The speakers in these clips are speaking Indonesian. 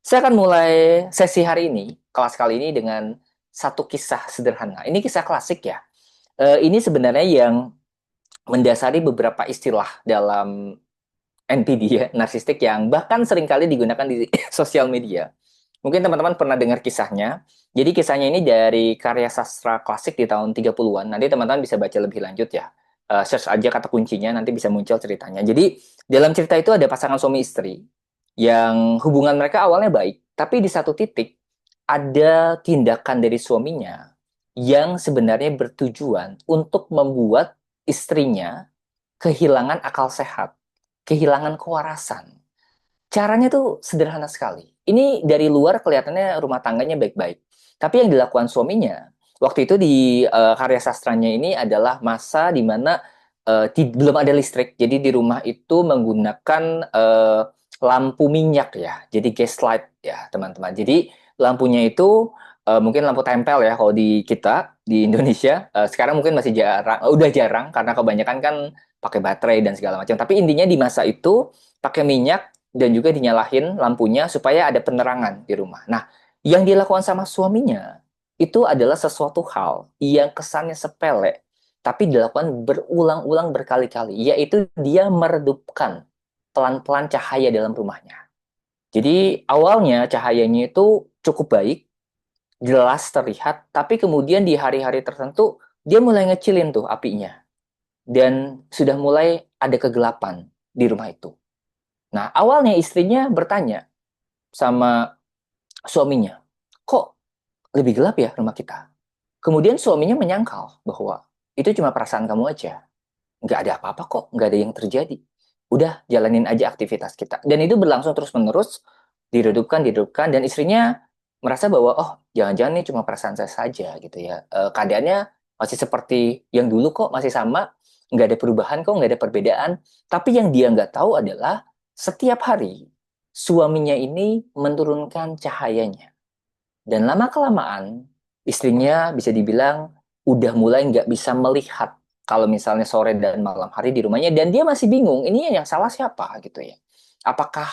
Saya akan mulai sesi hari ini, kelas kali ini dengan satu kisah sederhana. Ini kisah klasik ya. Ini sebenarnya yang mendasari beberapa istilah dalam NPD ya, narsistik yang bahkan seringkali digunakan di sosial media. Mungkin teman-teman pernah dengar kisahnya. Jadi kisahnya ini dari karya sastra klasik di tahun 30-an. Nanti teman-teman bisa baca lebih lanjut ya. Search aja kata kuncinya, nanti bisa muncul ceritanya. Jadi dalam cerita itu ada pasangan suami istri yang hubungan mereka awalnya baik, tapi di satu titik ada tindakan dari suaminya yang sebenarnya bertujuan untuk membuat istrinya kehilangan akal sehat, kehilangan kewarasan. Caranya tuh sederhana sekali. Ini dari luar kelihatannya rumah tangganya baik-baik. Tapi yang dilakukan suaminya, waktu itu di karya sastranya ini adalah masa di mana belum ada listrik. Jadi di rumah itu menggunakan lampu minyak ya. Jadi gaslight ya, teman-teman. Jadi lampunya itu mungkin lampu tempel ya kalau di kita di Indonesia. Sekarang mungkin masih jarang, udah jarang karena kebanyakan kan pakai baterai dan segala macam. Tapi intinya di masa itu pakai minyak dan juga dinyalahin lampunya supaya ada penerangan di rumah. Nah, yang dilakukan sama suaminya itu adalah sesuatu hal yang kesannya sepele, tapi dilakukan berulang-ulang berkali-kali, yaitu dia meredupkan pelan-pelan cahaya dalam rumahnya. Jadi awalnya cahayanya itu cukup baik, jelas terlihat, tapi kemudian di hari-hari tertentu dia mulai ngecilin tuh apinya dan sudah mulai ada kegelapan di rumah itu. Nah, awalnya istrinya bertanya sama suaminya, kok lebih gelap ya rumah kita? Kemudian suaminya menyangkal bahwa itu cuma perasaan kamu aja. Nggak ada apa-apa kok, nggak ada yang terjadi. Udah, jalanin aja aktivitas kita. Dan itu berlangsung terus-menerus, diredupkan, dan istrinya merasa bahwa, oh, jangan-jangan ini cuma perasaan saya saja gitu ya. Keadaannya masih seperti yang dulu kok, masih sama, nggak ada perubahan kok, nggak ada perbedaan. Tapi yang dia nggak tahu adalah setiap hari suaminya ini menurunkan cahayanya. Dan lama-kelamaan, istrinya bisa dibilang udah mulai nggak bisa melihat kalau misalnya sore dan malam hari di rumahnya. Dan dia masih bingung, ini yang salah siapa gitu ya. Apakah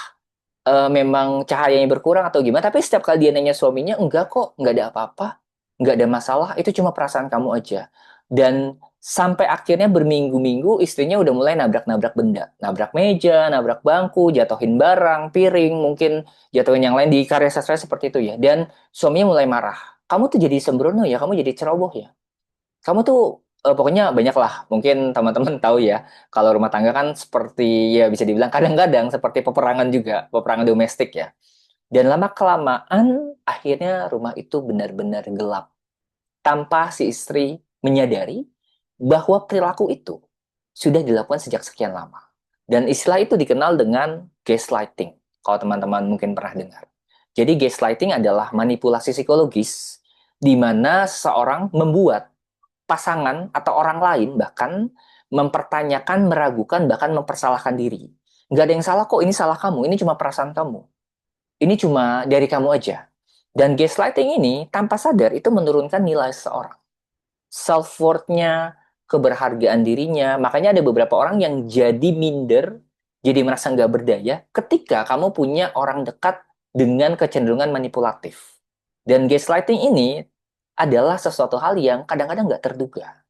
memang cahayanya berkurang atau gimana? Tapi setiap kali dia nanya suaminya, enggak kok, nggak ada apa-apa. Nggak ada masalah, itu cuma perasaan kamu aja. Dan sampai akhirnya berminggu-minggu istrinya udah mulai nabrak-nabrak benda. Nabrak meja, nabrak bangku, jatuhin barang, piring, mungkin jatuhin yang lain di karya sastra seperti itu ya. Dan suaminya mulai marah. Kamu tuh jadi sembrono ya, kamu jadi ceroboh ya. Kamu tuh pokoknya banyak lah. Mungkin teman-teman tahu ya, kalau rumah tangga kan seperti ya bisa dibilang kadang-kadang seperti peperangan juga, peperangan domestik ya. Dan lama-kelamaan akhirnya rumah itu benar-benar gelap tanpa si istri menyadari bahwa perilaku itu sudah dilakukan sejak sekian lama. Dan istilah itu dikenal dengan gaslighting, kalau teman-teman mungkin pernah dengar. Jadi gaslighting adalah manipulasi psikologis di mana seseorang membuat pasangan atau orang lain bahkan mempertanyakan, meragukan, bahkan mempersalahkan diri. Nggak ada yang salah kok, ini salah kamu, ini cuma perasaan kamu. Ini cuma dari kamu aja. Dan gaslighting ini tanpa sadar itu menurunkan nilai seseorang, self-worth-nya, keberhargaan dirinya. Makanya ada beberapa orang yang jadi minder, jadi merasa nggak berdaya ketika kamu punya orang dekat dengan kecenderungan manipulatif. Dan gaslighting ini adalah sesuatu hal yang kadang-kadang nggak terduga.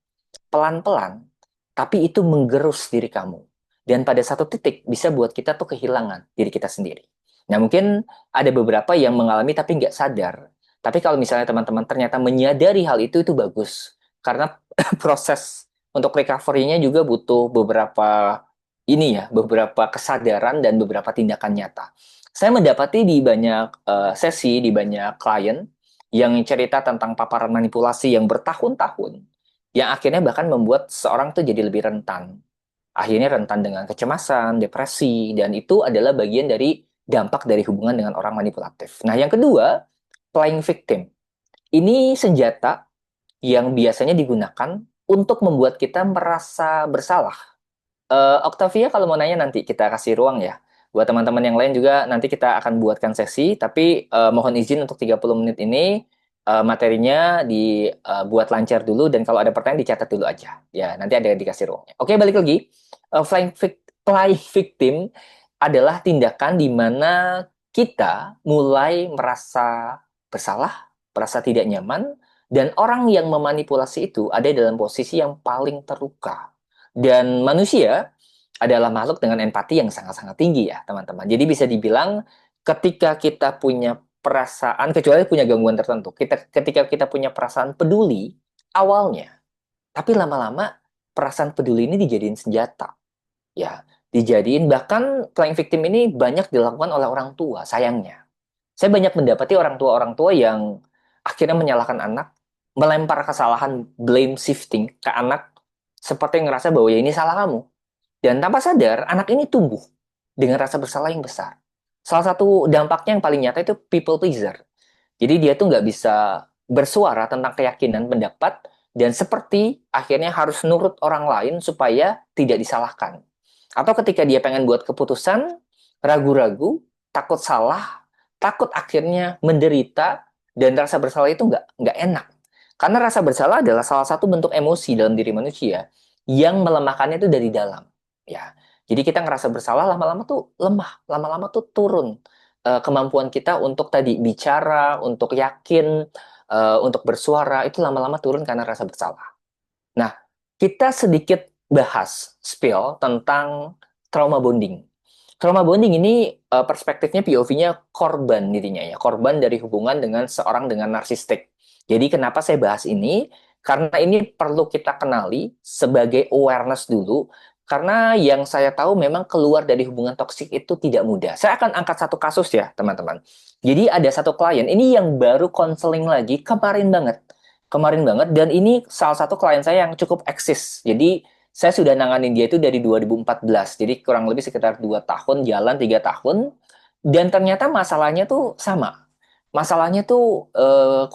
Pelan-pelan, tapi itu menggerus diri kamu. Dan pada satu titik bisa buat kita tuh kehilangan diri kita sendiri. Nah mungkin ada beberapa yang mengalami tapi nggak sadar. Tapi kalau misalnya teman-teman ternyata menyadari hal itu bagus. Karena proses untuk recovery-nya juga butuh beberapa ini ya, beberapa kesadaran dan beberapa tindakan nyata. Saya mendapati di banyak sesi, di banyak klien yang cerita tentang paparan manipulasi yang bertahun-tahun, yang akhirnya bahkan membuat seorang tuh jadi lebih rentan. Akhirnya rentan dengan kecemasan, depresi, dan itu adalah bagian dari dampak dari hubungan dengan orang manipulatif. Nah, yang kedua, playing victim. Ini senjata yang biasanya digunakan untuk membuat kita merasa bersalah. Octavia kalau mau nanya nanti kita kasih ruang ya. Buat teman-teman yang lain juga nanti kita akan buatkan sesi, tapi mohon izin untuk 30 menit ini materinya dibuat lancar dulu dan kalau ada pertanyaan dicatat dulu aja. Ya, nanti ada dikasih ruangnya. Oke, balik lagi. Flying victim adalah tindakan di mana kita mulai merasa bersalah, merasa tidak nyaman, dan orang yang memanipulasi itu ada dalam posisi yang paling terluka. Dan manusia adalah makhluk dengan empati yang sangat-sangat tinggi ya, teman-teman. Jadi bisa dibilang ketika kita punya perasaan, kecuali punya gangguan tertentu, ketika kita punya perasaan peduli, awalnya, tapi lama-lama perasaan peduli ini dijadiin senjata. Ya, dijadiin bahkan playing victim ini banyak dilakukan oleh orang tua, sayangnya. Saya banyak mendapati orang tua yang akhirnya menyalahkan anak, melempar kesalahan blame shifting ke anak, seperti ngerasa bahwa ya ini salah kamu. Dan tanpa sadar, anak ini tumbuh dengan rasa bersalah yang besar. Salah satu dampaknya yang paling nyata itu people pleaser. Jadi dia tuh nggak bisa bersuara tentang keyakinan pendapat, dan seperti akhirnya harus nurut orang lain supaya tidak disalahkan. Atau ketika dia pengen buat keputusan, ragu-ragu, takut salah, takut akhirnya menderita, dan rasa bersalah itu nggak enak. Karena rasa bersalah adalah salah satu bentuk emosi dalam diri manusia yang melemahkannya itu dari dalam. Ya, jadi kita ngerasa bersalah lama-lama tuh lemah, lama-lama tuh turun kemampuan kita untuk tadi bicara, untuk yakin, untuk bersuara itu lama-lama turun karena rasa bersalah. Nah, kita sedikit bahas spill tentang trauma bonding. Trauma bonding ini perspektifnya POV-nya korban dirinya ya, korban dari hubungan dengan seorang dengan narsistik. Jadi kenapa saya bahas ini? Karena ini perlu kita kenali sebagai awareness dulu, karena yang saya tahu memang keluar dari hubungan toksik itu tidak mudah. Saya akan angkat satu kasus ya, teman-teman. Jadi ada satu klien, ini yang baru konseling lagi kemarin banget, dan ini salah satu klien saya yang cukup eksis. Jadi saya sudah nanganin dia itu dari 2014, jadi kurang lebih sekitar 2 tahun jalan, 3 tahun, dan ternyata masalahnya tuh sama. Masalahnya tuh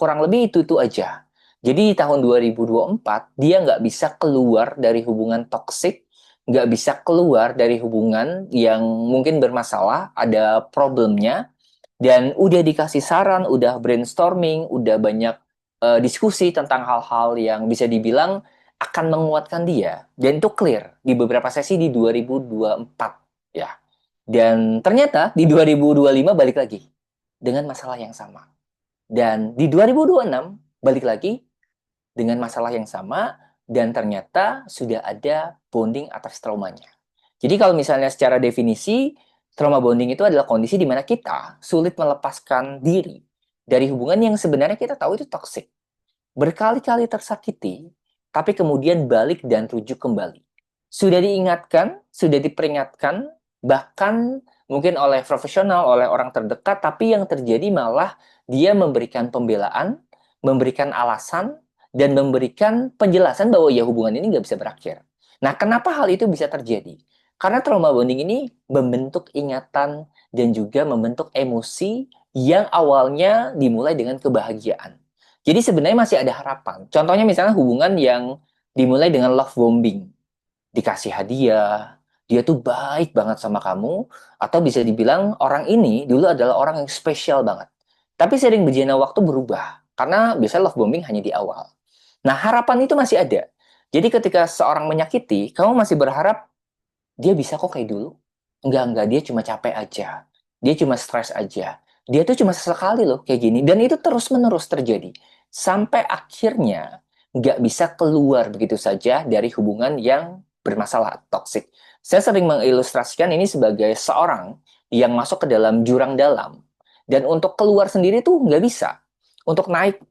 kurang lebih itu aja. Jadi di tahun 2024 dia nggak bisa keluar dari hubungan toksik, nggak bisa keluar dari hubungan yang mungkin bermasalah, ada problemnya, dan udah dikasih saran, udah brainstorming, udah banyak diskusi tentang hal-hal yang bisa dibilang akan menguatkan dia. Dan itu clear di beberapa sesi di 2024 ya. Dan ternyata di 2025 balik lagi dengan masalah yang sama. Dan di 2026 balik lagi dengan masalah yang sama, dan ternyata sudah ada bonding atas traumanya. Jadi kalau misalnya secara definisi, trauma bonding itu adalah kondisi di mana kita sulit melepaskan diri dari hubungan yang sebenarnya kita tahu itu toksik. Berkali-kali tersakiti, tapi kemudian balik dan rujuk kembali. Sudah diingatkan, sudah diperingatkan, bahkan mungkin oleh profesional, oleh orang terdekat, tapi yang terjadi malah dia memberikan pembelaan, memberikan alasan, dan memberikan penjelasan bahwa ya hubungan ini nggak bisa berakhir. Nah, kenapa hal itu bisa terjadi? Karena trauma bonding ini membentuk ingatan dan juga membentuk emosi yang awalnya dimulai dengan kebahagiaan. Jadi sebenarnya masih ada harapan. Contohnya misalnya hubungan yang dimulai dengan love bombing, dikasih hadiah, dia tuh baik banget sama kamu, atau bisa dibilang orang ini dulu adalah orang yang spesial banget. Tapi sering berjalannya waktu berubah, karena biasanya love bombing hanya di awal. Nah, harapan itu masih ada. Jadi ketika seorang menyakiti, kamu masih berharap dia bisa kok kayak dulu. Enggak, dia cuma capek aja. Dia cuma stres aja. Dia tuh cuma sesekali loh kayak gini. Dan itu terus-menerus terjadi. Sampai akhirnya nggak bisa keluar begitu saja dari hubungan yang bermasalah, toksik. Saya sering mengilustrasikan ini sebagai seorang yang masuk ke dalam jurang dalam. Dan untuk keluar sendiri tuh nggak bisa. Untuk naik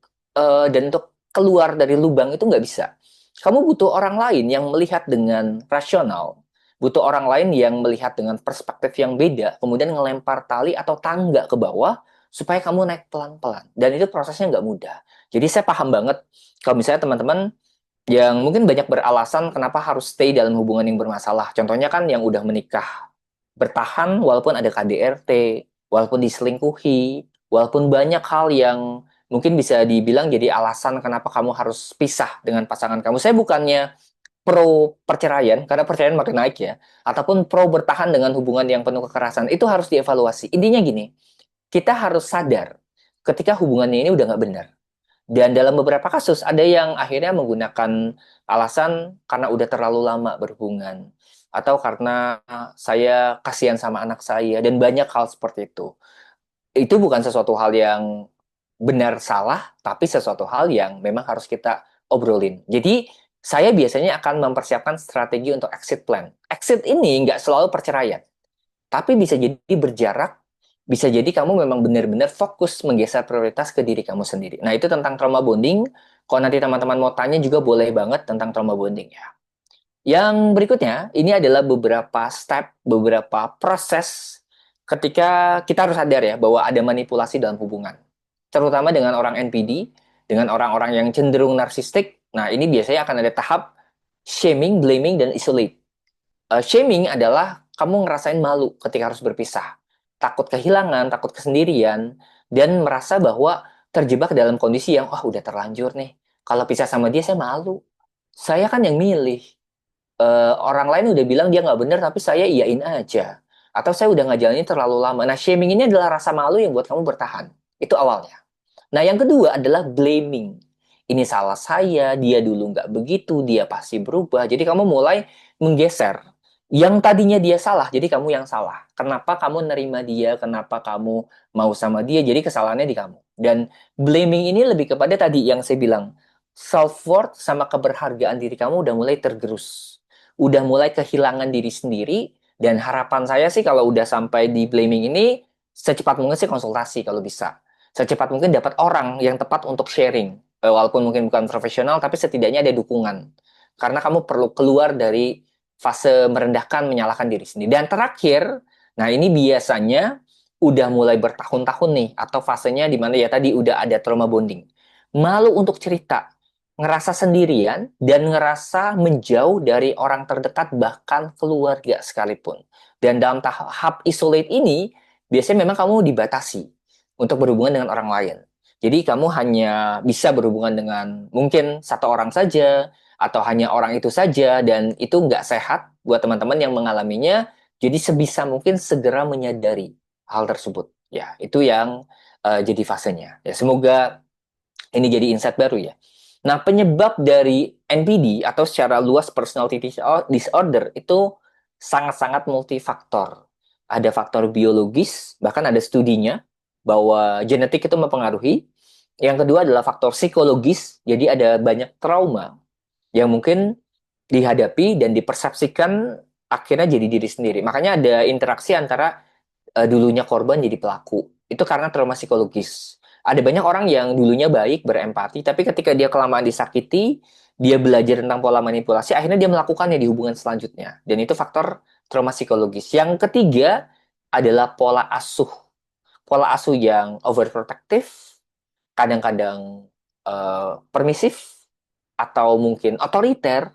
dan untuk keluar dari lubang itu nggak bisa. Kamu butuh orang lain yang melihat dengan rasional, butuh orang lain yang melihat dengan perspektif yang beda, kemudian ngelempar tali atau tangga ke bawah supaya kamu naik pelan-pelan. Dan itu prosesnya nggak mudah. Jadi saya paham banget kalau misalnya teman-teman yang mungkin banyak beralasan kenapa harus stay dalam hubungan yang bermasalah. Contohnya kan yang udah menikah, bertahan walaupun ada KDRT, walaupun diselingkuhi, walaupun banyak hal yang mungkin bisa dibilang jadi alasan kenapa kamu harus pisah dengan pasangan kamu. Saya bukannya pro perceraian, karena perceraian makin naik ya, ataupun pro bertahan dengan hubungan yang penuh kekerasan, itu harus dievaluasi. Intinya gini, kita harus sadar ketika hubungannya ini udah nggak benar. Dan dalam beberapa kasus, ada yang akhirnya menggunakan alasan karena udah terlalu lama berhubungan, atau karena saya kasihan sama anak saya, dan banyak hal seperti itu. Itu bukan sesuatu hal yang benar salah, tapi sesuatu hal yang memang harus kita obrolin. Jadi, saya biasanya akan mempersiapkan strategi untuk exit plan. Exit ini nggak selalu perceraian, tapi bisa jadi berjarak, bisa jadi kamu memang benar-benar fokus menggeser prioritas ke diri kamu sendiri. Nah, itu tentang trauma bonding. Kalau nanti teman-teman mau tanya juga boleh banget tentang trauma bonding ya. Yang berikutnya, ini adalah beberapa step, beberapa proses ketika kita harus sadar ya bahwa ada manipulasi dalam hubungan. Terutama dengan orang NPD, dengan orang-orang yang cenderung narsistik. Nah, ini biasanya akan ada tahap shaming, blaming, dan isolate. Shaming adalah kamu ngerasain malu ketika harus berpisah. Takut kehilangan, takut kesendirian, dan merasa bahwa terjebak dalam kondisi yang, oh udah terlanjur nih. Kalau pisah sama dia, saya malu. Saya kan yang milih. Orang lain udah bilang dia nggak bener, tapi saya iyain aja. Atau saya udah ngejalanin terlalu lama. Nah, shaming ini adalah rasa malu yang buat kamu bertahan. Itu awalnya. Nah, yang kedua adalah blaming. Ini salah saya, dia dulu nggak begitu, dia pasti berubah. Jadi kamu mulai menggeser. Yang tadinya dia salah, jadi kamu yang salah. Kenapa kamu nerima dia, kenapa kamu mau sama dia, jadi kesalahannya di kamu. Dan blaming ini lebih kepada tadi yang saya bilang, self-worth sama keberhargaan diri kamu udah mulai tergerus. Udah mulai kehilangan diri sendiri, dan harapan saya sih kalau udah sampai di blaming ini, secepat mungkin sih konsultasi kalau bisa secepat mungkin dapat orang yang tepat untuk sharing. Walaupun mungkin bukan profesional, tapi setidaknya ada dukungan. Karena kamu perlu keluar dari fase merendahkan, menyalahkan diri sendiri. Dan terakhir, nah ini biasanya udah mulai bertahun-tahun nih, atau fasenya di mana ya tadi udah ada trauma bonding. Malu untuk cerita, ngerasa sendirian, dan ngerasa menjauh dari orang terdekat, bahkan keluarga sekalipun. Dan dalam tahap isolate ini, biasanya memang kamu dibatasi untuk berhubungan dengan orang lain. Jadi kamu hanya bisa berhubungan dengan mungkin satu orang saja, atau hanya orang itu saja, dan itu nggak sehat buat teman-teman yang mengalaminya. Jadi sebisa mungkin segera menyadari hal tersebut. Ya, itu yang jadi fasenya. Ya, semoga ini jadi insight baru ya. Nah, penyebab dari NPD atau secara luas personality disorder itu sangat-sangat multifaktor. Ada faktor biologis, bahkan ada studinya bahwa genetik itu mempengaruhi. Yang kedua adalah faktor psikologis, jadi ada banyak trauma yang mungkin dihadapi dan dipersepsikan akhirnya jadi diri sendiri. Makanya ada interaksi antara dulunya korban jadi pelaku. Itu karena trauma psikologis. Ada banyak orang yang dulunya baik, berempati, tapi ketika dia kelamaan disakiti, dia belajar tentang pola manipulasi, akhirnya dia melakukannya di hubungan selanjutnya. Dan itu faktor trauma psikologis. Yang ketiga adalah pola asuh. Pola asuh yang overprotective, kadang-kadang permisif, atau mungkin otoriter,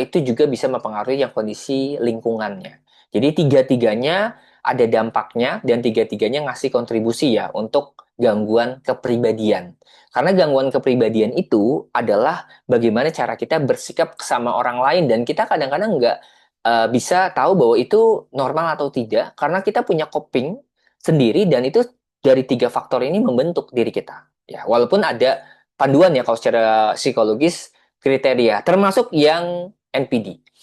itu juga bisa mempengaruhi yang kondisi lingkungannya. Jadi tiga-tiganya ada dampaknya dan tiga-tiganya ngasih kontribusi ya untuk gangguan kepribadian. Karena gangguan kepribadian itu adalah bagaimana cara kita bersikap sama orang lain dan kita kadang-kadang nggak bisa tahu bahwa itu normal atau tidak karena kita punya coping sendiri dan itu dari tiga faktor ini membentuk diri kita. Ya, walaupun ada panduan ya kalau secara psikologis kriteria termasuk yang NPD.